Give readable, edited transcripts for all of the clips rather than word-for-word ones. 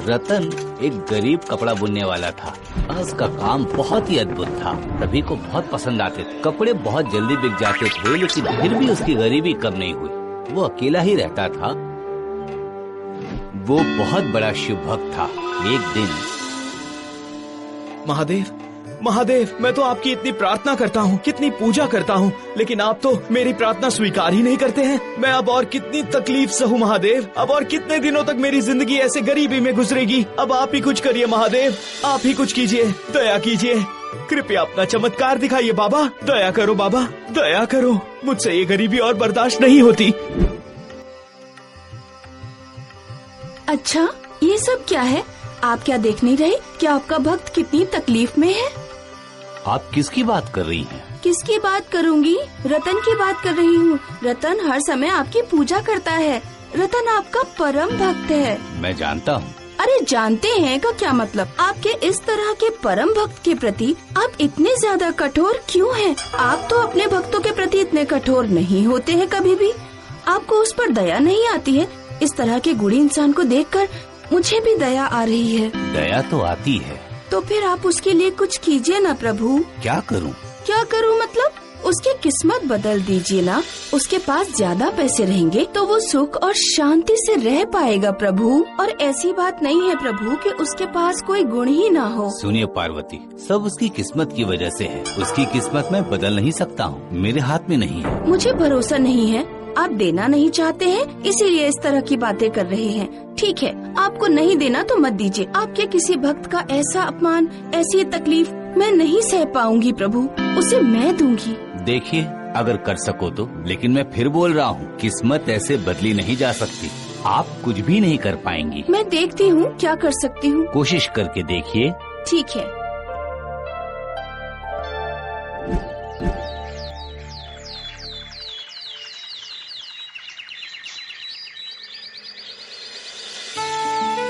रतन एक गरीब कपड़ा बुनने वाला था। उसका काम बहुत ही अद्भुत था, सभी को बहुत पसंद आते थे। कपड़े बहुत जल्दी बिक जाते थे, लेकिन फिर भी उसकी गरीबी कम नहीं हुई। वो अकेला ही रहता था। वो बहुत बड़ा शिव भक्त था। एक दिन, महादेव, महादेव, मैं तो आपकी इतनी प्रार्थना करता हूँ, कितनी पूजा करता हूँ, लेकिन आप तो मेरी प्रार्थना स्वीकार ही नहीं करते हैं। मैं अब और कितनी तकलीफ सहूँ महादेव, अब और कितने दिनों तक मेरी जिंदगी ऐसे गरीबी में गुजरेगी। अब आप ही कुछ करिए महादेव, आप ही कुछ कीजिए, दया कीजिए, कृपया अपना चमत्कार दिखाइए बाबा। दया करो बाबा, दया करो, मुझसे ये गरीबी और बर्दाश्त नहीं होती। अच्छा, ये सब क्या है? आप क्या देख नहीं रहे कि आपका भक्त कितनी तकलीफ में है? आप किसकी बात कर रही हैं? किसकी बात करूंगी? रतन की बात कर रही हूँ। रतन हर समय आपकी पूजा करता है। रतन आपका परम भक्त है। मैं जानता हूँ। अरे जानते हैं का क्या मतलब? आपके इस तरह के परम भक्त के प्रति आप इतने ज्यादा कठोर क्यों हैं? आप तो अपने भक्तों के प्रति इतने कठोर नहीं होते हैं कभी भी। आपको उस पर दया नहीं आती है। इस तरह के गुणी इंसान को देखकर मुझे भी दया आ रही है। दया तो आती है। तो फिर आप उसके लिए कुछ कीजिए ना प्रभु। क्या करूं? क्या करूं मतलब? उसकी किस्मत बदल दीजिए ना। उसके पास ज्यादा पैसे रहेंगे तो वो सुख और शांति से रह पाएगा प्रभु। और ऐसी बात नहीं है प्रभु कि उसके पास कोई गुण ही ना हो। सुनिए पार्वती, सब उसकी किस्मत की वजह से है। उसकी किस्मत मैं बदल नहीं सकता हूँ, मेरे हाथ में नहीं है। मुझे भरोसा नहीं है। आप देना नहीं चाहते हैं, इसीलिए इस तरह की बातें कर रहे हैं। ठीक है, आपको नहीं देना तो मत दीजिए। आपके किसी भक्त का ऐसा अपमान, ऐसी तकलीफ मैं नहीं सह पाऊंगी प्रभु। उसे मैं दूंगी। देखिए, अगर कर सको तो, लेकिन मैं फिर बोल रहा हूँ, किस्मत ऐसे बदली नहीं जा सकती। आप कुछ भी नहीं कर पाएंगी। मैं देखती हूँ क्या कर सकती हूँ। कोशिश करके देखिए। ठीक है।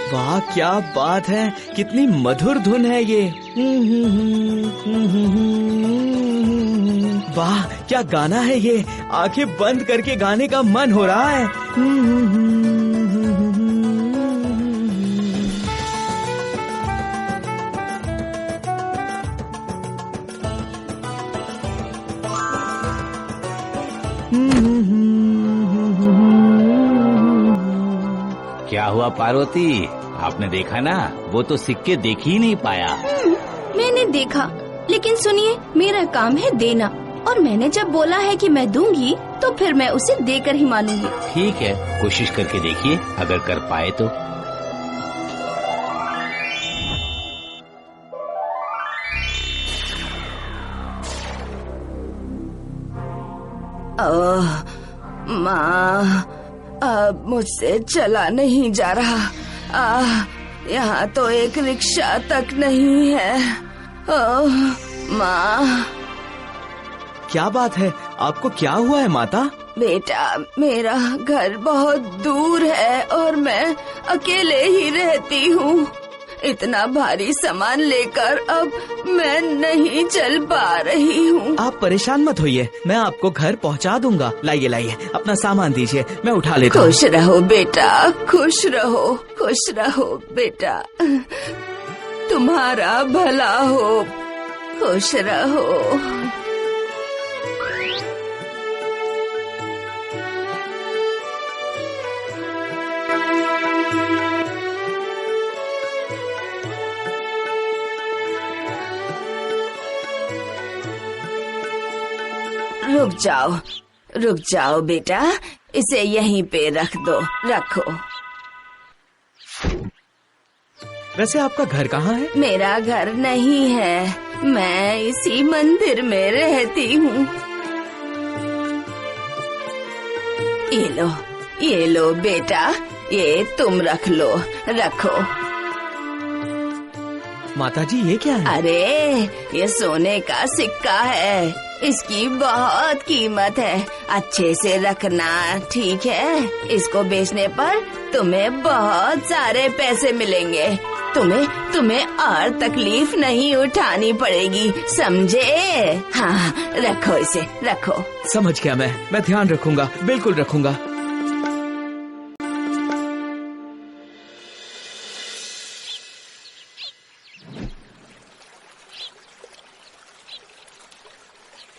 वाह, क्या बात है, कितनी मधुर धुन है ये। वाह, क्या गाना है ये। आंखें बंद करके गाने का मन हो रहा है। क्या हुआ पार्वती, आपने देखा ना? वो तो सिक्के देख ही नहीं पाया। मैंने देखा, लेकिन सुनिए, मेरा काम है देना, और मैंने जब बोला है कि मैं दूंगी तो फिर मैं उसे देकर ही मानूंगी। ठीक है, कोशिश करके देखिए, अगर कर पाए तो। माँ, अब मुझसे चला नहीं जा रहा। यहाँ तो एक रिक्शा तक नहीं है। माँ। क्या बात है, आपको क्या हुआ है माता? बेटा, मेरा घर बहुत दूर है और मैं अकेले ही रहती हूँ। इतना भारी सामान लेकर अब मैं नहीं चल पा रही हूँ। आप परेशान मत होइए, मैं आपको घर पहुँचा दूंगा। लाइए लाइए, अपना सामान दीजिए, मैं उठा लेता हूँ। खुश रहो बेटा, खुश रहो, खुश रहो बेटा। तुम्हारा भला हो, खुश रहो। रुक जाओ बेटा, इसे यहीं पे रख दो, रखो। वैसे आपका घर कहाँ है? मेरा घर नहीं है, मैं इसी मंदिर में रहती हूँ। ये लो बेटा, ये तुम रख लो, रखो। माताजी, ये क्या है? अरे, ये सोने का सिक्का है, इसकी बहुत कीमत है। अच्छे से रखना, ठीक है? इसको बेचने पर तुम्हें बहुत सारे पैसे मिलेंगे। तुम्हें और तकलीफ नहीं उठानी पड़ेगी, समझे? हाँ, रखो इसे, रखो। समझ गया, मैं ध्यान रखूंगा, बिल्कुल रखूंगा।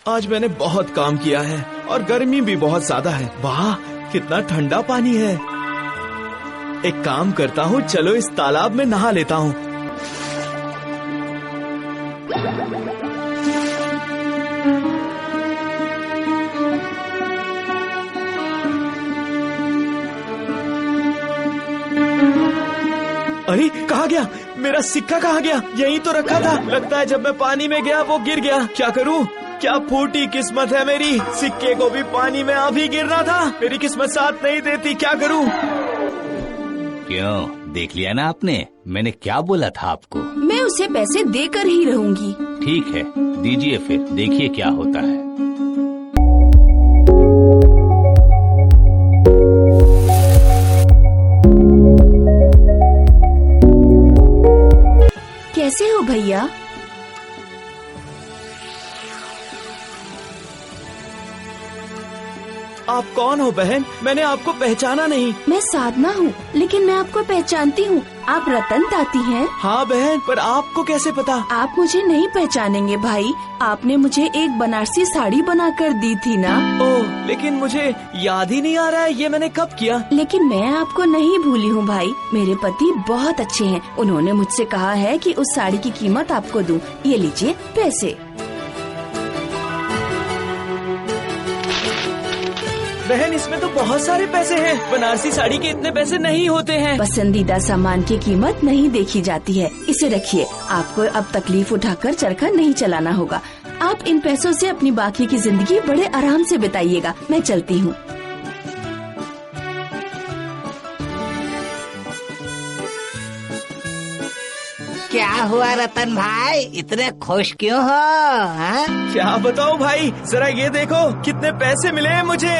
आज मैंने बहुत काम किया है और गर्मी भी बहुत ज्यादा है। वाह, कितना ठंडा पानी है। एक काम करता हूँ, चलो इस तालाब में नहा लेता हूँ। अरे कहाँ गया मेरा सिक्का? कहाँ गया? यहीं तो रखा था। लगता है जब मैं पानी में गया वो गिर गया। क्या करूँ? क्या फूटी किस्मत है मेरी। सिक्के को भी पानी में अभी गिरना था। मेरी किस्मत साथ नहीं देती। क्या करूँ? क्यों, देख लिया ना आपने? मैंने क्या बोला था आपको। मैं उसे पैसे देकर ही रहूंगी। ठीक है, दीजिए फिर, देखिए क्या होता है। कैसे हो भैया? आप कौन हो बहन? मैंने आपको पहचाना नहीं। मैं साधना हूँ, लेकिन मैं आपको पहचानती हूँ। आप रतन ताती हैं। हाँ बहन, पर आपको कैसे पता? आप मुझे नहीं पहचानेंगे भाई। आपने मुझे एक बनारसी साड़ी बनाकर दी थी ना। ओह, लेकिन मुझे याद ही नहीं आ रहा है ये मैंने कब किया। लेकिन मैं आपको नहीं भूली हूँ भाई। मेरे पति बहुत अच्छे हैं। उन्होंने मुझसे कहा है कि उस साड़ी की कीमत आपको दूं। ये लीजिए पैसे। बहन, इसमें तो बहुत सारे पैसे हैं। बनारसी साड़ी के इतने पैसे नहीं होते हैं। पसंदीदा सामान की कीमत नहीं देखी जाती है। इसे रखिए। आपको अब तकलीफ उठाकर चरखा नहीं चलाना होगा। आप इन पैसों से अपनी बाकी की जिंदगी बड़े आराम से बिताइएगा। मैं चलती हूँ। क्या हुआ रतन भाई, इतने खुश क्यों हो? हाँ? क्या बताऊं भाई, जरा ये देखो कितने पैसे मिले हैं मुझे।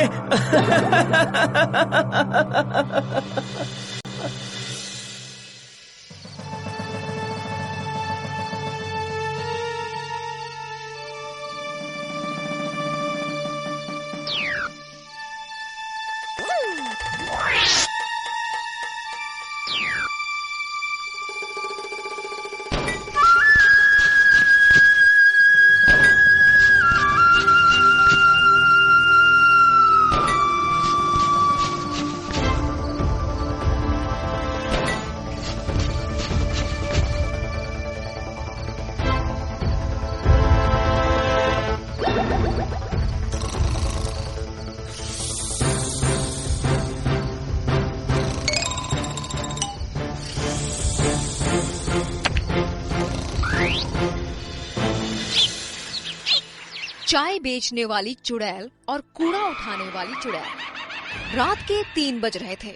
चाय बेचने वाली चुड़ैल और कूड़ा उठाने वाली चुड़ैल। रात के 3 बज रहे थे।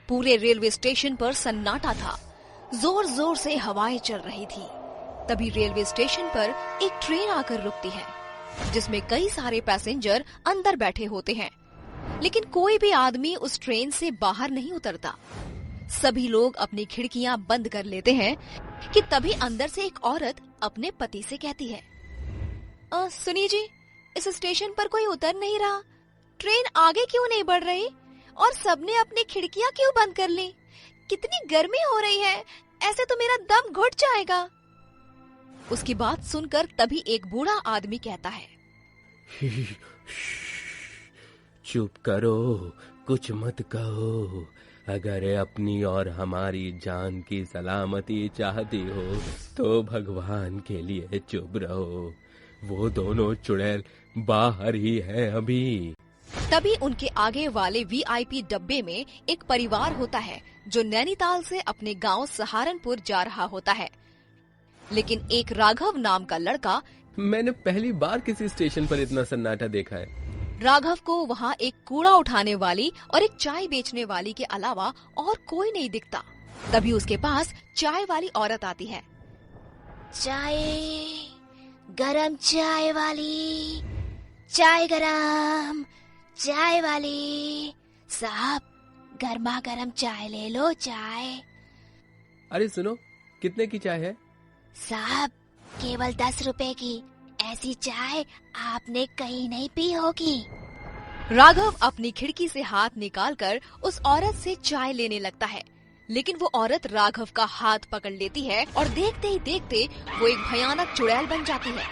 पूरे रेलवे स्टेशन पर सन्नाटा था। जोर जोर से हवाएं चल रही थी। तभी रेलवे स्टेशन पर एक ट्रेन आकर रुकती है, जिसमें कई सारे पैसेंजर अंदर बैठे होते हैं, लेकिन कोई भी आदमी उस ट्रेन से बाहर नहीं उतरता। सभी लोग अपनी खिड़कियां बंद कर लेते हैं कि तभी अंदर से एक औरत अपने पति से कहती है, सुनिए जी, इस स्टेशन पर कोई उतर नहीं रहा। ट्रेन आगे क्यों नहीं बढ़ रही? और सबने अपनी खिड़कियां क्यों बंद कर ली? कितनी गर्मी हो रही है, ऐसे तो मेरा दम घुट जाएगा। उसकी बात सुनकर तभी एक बूढ़ा आदमी कहता है, चुप करो, कुछ मत कहो। अगर अपनी और हमारी जान की सलामती चाहती हो तो भगवान के लिए चुप रहो। वो दोनों चुड़ैल बाहर ही हैं अभी। तभी उनके आगे वाले वीआईपी डब्बे में एक परिवार होता है जो नैनीताल से अपने गांव सहारनपुर जा रहा होता है। लेकिन एक राघव नाम का लड़का, मैंने पहली बार किसी स्टेशन पर इतना सन्नाटा देखा है। राघव को वहाँ एक कूड़ा उठाने वाली और एक चाय बेचने वाली के अलावा और कोई नहीं दिखता। तभी उसके पास चाय वाली औरत आती है। चाय, गरम चाय वाली, चाय गरम, चाय वाली साहब, गर्मा गरम चाय ले लो। चाय। अरे सुनो, कितने की चाय है? साहब, केवल 10 रुपए की। ऐसी चाय आपने कहीं नहीं पी होगी। राघव अपनी खिड़की से हाथ निकालकर उस औरत से चाय लेने लगता है, लेकिन वो औरत राघव का हाथ पकड़ लेती है और देखते ही देखते वो एक भयानक चुड़ैल बन जाती है।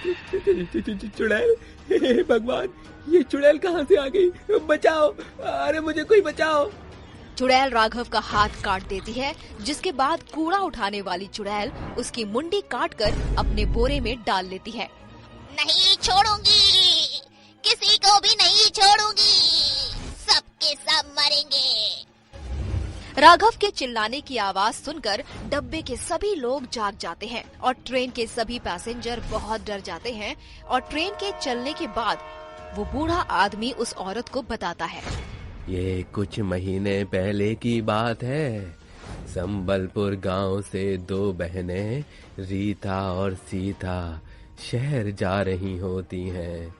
चुड़ैल, हे भगवान, ये चुड़ैल कहाँ से आ गई? बचाओ, अरे मुझे कोई बचाओ। चुड़ैल राघव का हाथ काट देती है, जिसके बाद कूड़ा उठाने वाली चुड़ैल उसकी मुंडी काटकर अपने बोरे में डाल लेती है। नहीं छोड़ूंगी, किसी को भी नहीं छोड़ूंगी, सबके सब मरेंगे। राघव के चिल्लाने की आवाज सुनकर डब्बे के सभी लोग जाग जाते हैं और ट्रेन के सभी पैसेंजर बहुत डर जाते हैं। और ट्रेन के चलने के बाद वो बूढ़ा आदमी उस औरत को बताता है। ये कुछ महीने पहले की बात है। संबलपुर गांव से 2 बहनें रीता और सीता शहर जा रही होती हैं।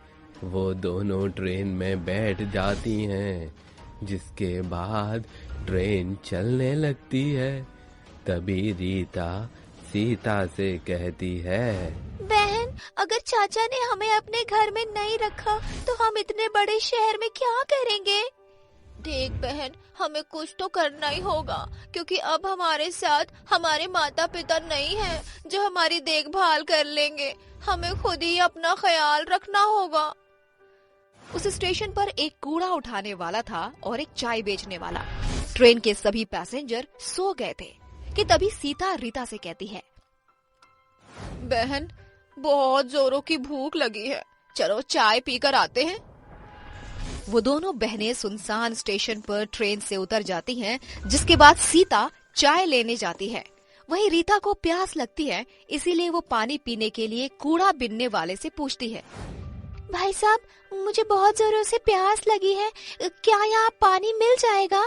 वो दोनों ट्रेन में बैठ जाती हैं, जिसके बाद ट्रेन चलने लगती है। तभी रीता सीता से कहती है, बहन, अगर चाचा ने हमें अपने घर में नहीं रखा तो हम इतने बड़े शहर में क्या करेंगे? देख बहन, हमें कुछ तो करना ही होगा, क्योंकि अब हमारे साथ हमारे माता पिता नहीं हैं जो हमारी देखभाल कर लेंगे। हमें खुद ही अपना ख्याल रखना होगा। उस स्टेशन पर एक कूड़ा उठाने वाला था और एक चाय बेचने वाला। ट्रेन के सभी पैसेंजर सो गए थे कि तभी सीता रीता से कहती है, बहन, बहुत जोरों की भूख लगी है, चलो चाय पीकर आते हैं। वो दोनों बहनें सुनसान स्टेशन पर ट्रेन से उतर जाती हैं, जिसके बाद सीता चाय लेने जाती है। वहीं रीता को प्यास लगती है, इसीलिए वो पानी पीने के लिए कूड़ा बिनने वाले से पूछती है, भाई साहब, मुझे बहुत जोरों से प्यास लगी है, क्या यहाँ पानी मिल जाएगा?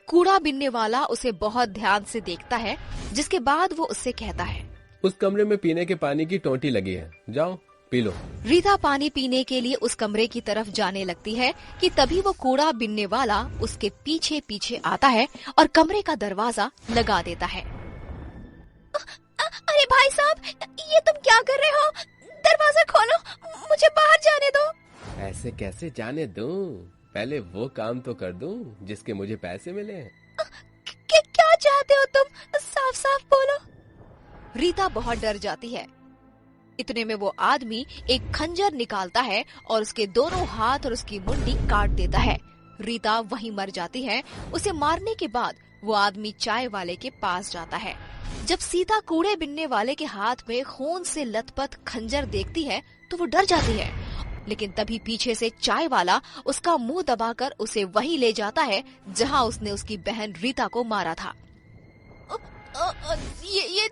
कूड़ा बिनने वाला उसे बहुत ध्यान से देखता है, जिसके बाद वो उससे कहता है, उस कमरे में पीने के पानी की टोंटी लगी है, जाओ पी लो। रीता पानी पीने के लिए उस कमरे की तरफ जाने लगती है कि तभी वो कूड़ा बिनने वाला उसके पीछे पीछे आता है और कमरे का दरवाजा लगा देता है। अरे भाई साहब, ये तुम क्या कर रहे हो? दरवाजा खोलो, मुझे बाहर जाने दो। ऐसे कैसे जाने दूं? पहले वो काम तो कर दूं जिसके मुझे पैसे मिले। क्या चाहते हो तुम? साफ साफ बोलो। रीता बहुत डर जाती है। इतने में वो आदमी एक खंजर निकालता है और उसके दोनों हाथ और उसकी मुंडी काट देता है। रीता वहीं मर जाती है। उसे मारने के बाद वो आदमी चाय वाले के पास जाता है। जब सीता कूड़े बिनने वाले के हाथ में खून से लथपथ खंजर देखती है तो वो डर जाती है, लेकिन तभी पीछे से चाय वाला उसका मुंह दबाकर उसे वहीं ले जाता है जहां उसने उसकी बहन रीता को मारा था। ये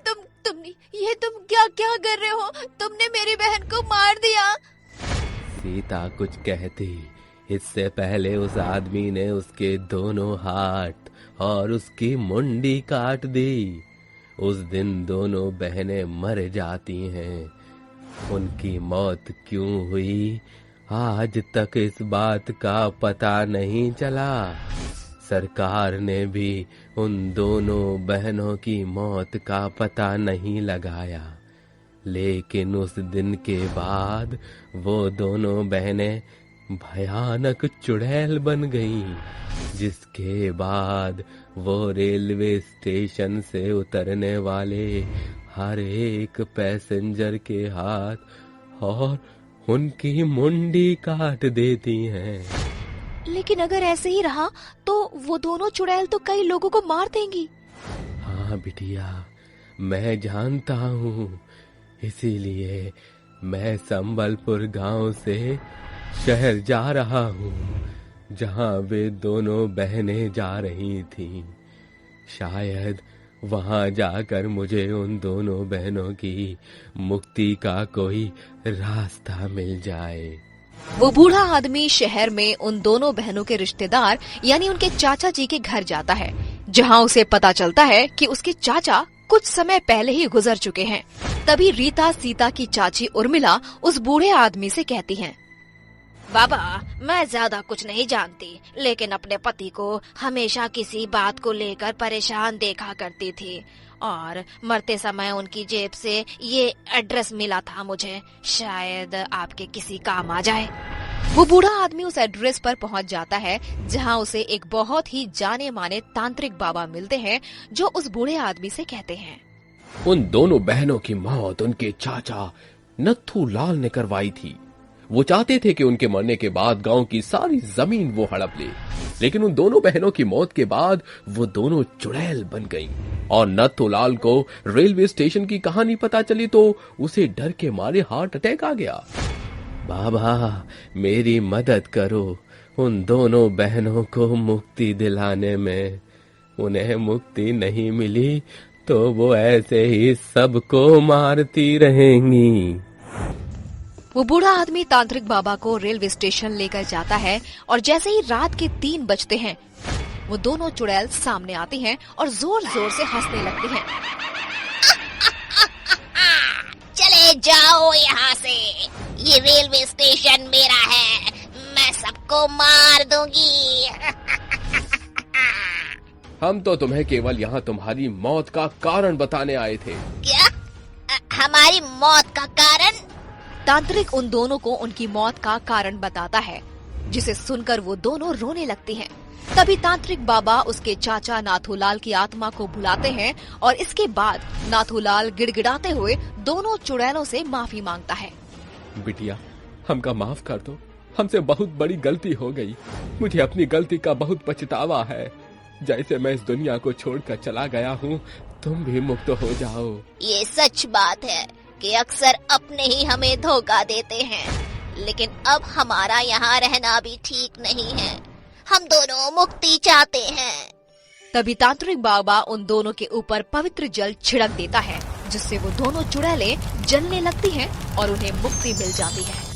तुम क्या कर रहे हो? तुमने मेरी बहन को मार दिया। सीता कुछ कहती इससे पहले उस आदमी ने उसके दोनों हाथ और उसकी मुंडी काट दी। उस दिन दोनों बहनें मर जाती हैं। उनकी मौत क्यों हुई आज तक इस बात का पता नहीं चला। सरकार ने भी उन दोनों बहनों की मौत का पता नहीं लगाया, लेकिन उस दिन के बाद वो दोनों बहनें भयानक चुड़ैल बन गईं, जिसके बाद वो रेलवे स्टेशन से उतरने वाले हर एक पैसेंजर के हाथ और उनकी मुंडी काट देती हैं। लेकिन अगर ऐसे ही रहा तो वो दोनों चुड़ैल तो कई लोगों को मार देंगी। हाँ बिटिया, मैं जानता हूँ, इसीलिए मैं संबलपुर गांव से शहर जा रहा हूँ, जहाँ वे दोनों बहनें जा रही थीं। शायद वहाँ जाकर मुझे उन दोनों बहनों की मुक्ति का कोई रास्ता मिल जाए। वो बूढ़ा आदमी शहर में उन दोनों बहनों के रिश्तेदार यानी उनके चाचा जी के घर जाता है, जहाँ उसे पता चलता है कि उसके चाचा कुछ समय पहले ही गुजर चुके हैं। तभी रीता सीता की चाची उर्मिला उस बूढ़े आदमी से कहती हैं, बाबा, मैं ज्यादा कुछ नहीं जानती, लेकिन अपने पति को हमेशा किसी बात को लेकर परेशान देखा करती थी और मरते समय उनकी जेब से ये एड्रेस मिला था मुझे, शायद आपके किसी काम आ जाए। वो बूढ़ा आदमी उस एड्रेस पर पहुंच जाता है, जहां उसे एक बहुत ही जाने माने तांत्रिक बाबा मिलते हैं, जो उस बूढ़े आदमी से कहते हैं, उन दोनों बहनों की मौत उनके चाचा नत्थू लाल ने करवाई थी। वो चाहते थे कि उनके मरने के बाद गांव की सारी जमीन वो हड़प ले, लेकिन उन दोनों बहनों की मौत के बाद वो दोनों चुड़ैल बन गईं। और नत्थू लाल को रेलवे स्टेशन की कहानी पता चली तो उसे डर के मारे हार्ट अटैक आ गया। बाबा मेरी मदद करो, उन दोनों बहनों को मुक्ति दिलाने में। उन्हें मुक्ति नहीं मिली तो वो ऐसे ही सबको मारती रहेंगी। वो बूढ़ा आदमी तांत्रिक बाबा को रेलवे स्टेशन लेकर जाता है और जैसे ही रात के 3 बजते हैं वो दोनों चुड़ैल सामने आती हैं और जोर जोर से हंसने लगती हैं। चले जाओ यहाँ से, ये रेलवे स्टेशन मेरा है, मैं सबको मार दूंगी। हम तो तुम्हें केवल यहाँ तुम्हारी मौत का कारण बताने आए थे। क्या? हमारी मौत का कारण? तांत्रिक उन दोनों को उनकी मौत का कारण बताता है, जिसे सुनकर वो दोनों रोने लगती हैं। तभी तांत्रिक बाबा उसके चाचा नाथूलाल की आत्मा को बुलाते हैं और इसके बाद नाथूलाल गिड़गिड़ाते हुए दोनों चुड़ैलों से माफी मांगता है। बिटिया हमका माफ कर दो, हमसे बहुत बड़ी गलती हो गई। मुझे अपनी गलती का बहुत पछतावा है। जैसे मैं इस दुनिया को छोड़कर चला गया हूँ, तुम भी मुक्त हो जाओ। ये सच बात है कि अक्सर अपने ही हमें धोखा देते हैं, लेकिन अब हमारा यहाँ रहना भी ठीक नहीं है। हम दोनों मुक्ति चाहते हैं। तभी तांत्रिक बाबा उन दोनों के ऊपर पवित्र जल छिड़क देता है, जिससे वो दोनों चुड़ैलें जलने लगती हैं और उन्हें मुक्ति मिल जाती है।